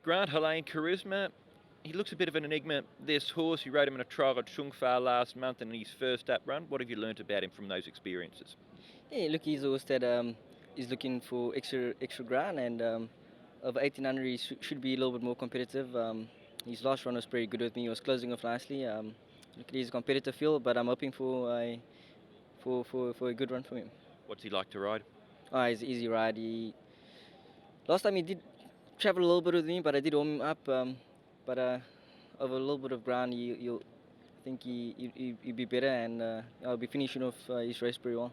Grant, HELENE, Charisma. He looks a bit of an enigma. This horse, you rode him in a trial at Shungfar last month in his first up run. What have you learnt about him from those experiences? Yeah, look, he's a horse that is looking for extra ground, and over 1800 he should be a little bit more competitive. His last run was pretty good with me. He was closing off nicely. Look, he's a competitive field, but I'm hoping for a good run from him. What's he like to ride? He's an easy ride. Last time he did travel a little bit with me, but I did warm him up. But over a little bit of ground, you'll think he'll be better, and I'll be finishing off his race pretty well.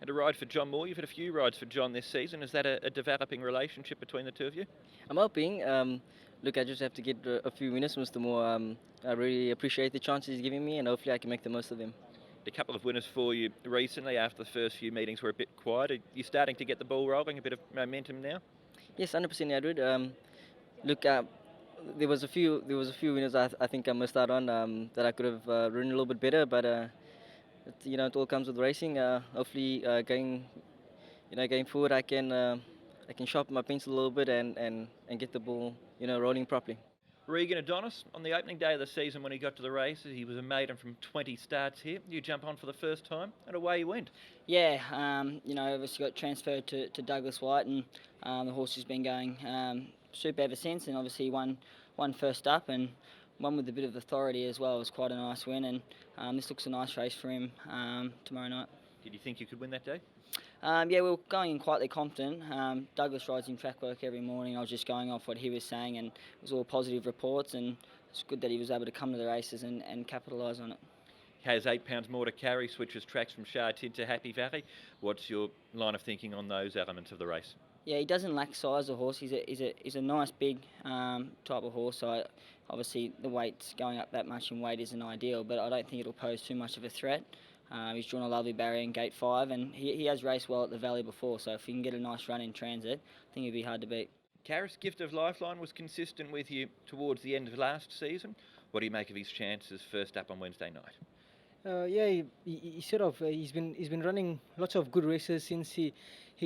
And a ride for John Moore. You've had a few rides for John this season. Is that a developing relationship between the two of you? I'm hoping. Look, I just have to get a few winners, Mr. Moore. I really appreciate the chances he's giving me, and hopefully I can make the most of them. A couple of winners for you recently after the first few meetings were a bit quiet. Are you starting to get the ball rolling, a bit of momentum now? Yes, 100%, Edward. Look, there was a few winners I think I missed out on that I could have ridden a little bit better, but it all comes with racing. Hopefully, going forward, I can sharpen my pencil a little bit and get the ball rolling properly. Regan, ADONIS, on the opening day of the season when he got to the races, he was a maiden from 20 starts here. You jump on for the first time, and away you went. Yeah, obviously got transferred to Douglas White, and the horse has been going super ever since, and obviously won first up and won with a bit of authority as well. It was quite a nice win, and this looks a nice race for him tomorrow night. Did you think you could win that day? Yeah, we were going in quietly confident. Douglas rides in track work every morning. I was just going off what he was saying, and it was all positive reports, and it's good that he was able to come to the races and capitalise on it. He has 8 pounds more to carry, switches tracks from Shard to Happy Valley. What's your line of thinking on those elements of the race? Yeah, he doesn't lack size of horse. He's a nice big type of horse. So obviously the weight going up that much in weight isn't ideal, but I don't think it'll pose too much of a threat. He's drawn a lovely barrier in gate 5, and he has raced well at the Valley before, so if he can get a nice run in transit, I think he'd be hard to beat. Karis, gift of Lifeline, was consistent with you towards the end of last season. What do you make of his chances first up on Wednesday night? Yeah, he's been running lots of good races since he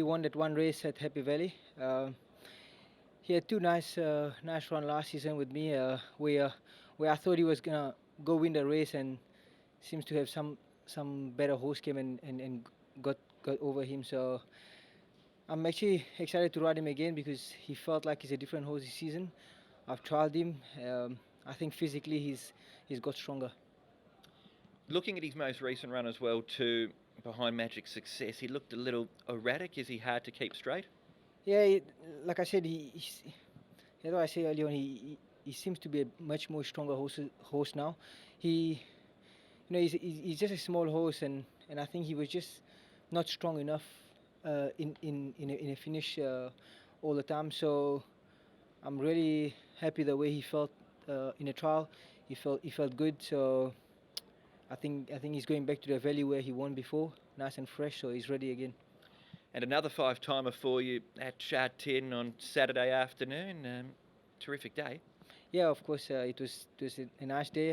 won that one race at Happy Valley. He had two nice run last season with me, where I thought he was gonna go win the race, and seems to have some better horse came and got over him. So I'm actually excited to ride him again because he felt like he's a different horse this season. I've trialed him. I think physically he's got stronger. Looking at his most recent run as well too, behind Magic Success, he looked a little erratic. Is he hard to keep straight? Yeah, like I said, as I said earlier on, he seems to be a much more stronger horse now. He's just a small horse, and I think he was just not strong enough in a finish all the time. So I'm really happy the way he felt in a trial. He felt good. So I think he's going back to the valley where he won before, nice and fresh. So he's ready again. And another 5-timer for you at Shard 10 on Saturday afternoon. Terrific day. Yeah, of course, it was a nice day.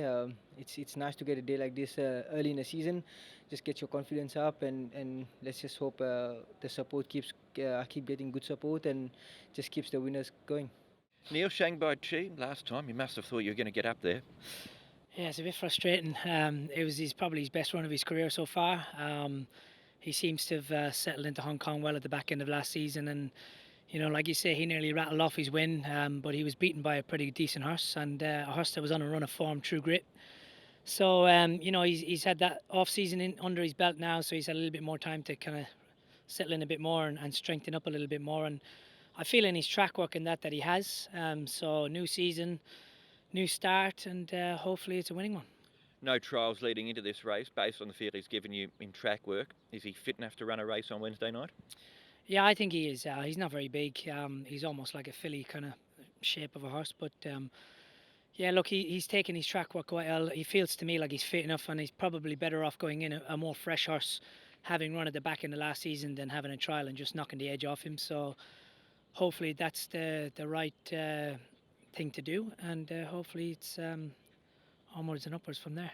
It's nice to get a day like this early in the season. Just get your confidence up, and let's just hope the support keep getting good support and just keeps the winners going. Neil, Shanghai Chi, last time you must have thought you were going to get up there. Yeah, it's a bit frustrating. It was probably his best run of his career so far. He seems to have settled into Hong Kong well at the back end of last season, and like you say, he nearly rattled off his win, but he was beaten by a pretty decent horse, and a horse that was on a run of form, True Grit. So, he's had that off-season under his belt now, so he's had a little bit more time to kind of settle in a bit more and strengthen up a little bit more. And I feel in his track work in that he has. So, new season, new start, and hopefully it's a winning one. No trials leading into this race based on the feel he's given you in track work. Is he fit enough to run a race on Wednesday night? Yeah, I think he is. He's not very big. He's almost like a filly kind of shape of a horse. But yeah, look, he's taken his track work quite well. He feels to me like he's fit enough, and he's probably better off going in a more fresh horse, having run at the back end of last season, than having a trial and just knocking the edge off him. So hopefully that's the right thing to do, and hopefully it's onwards and upwards from there.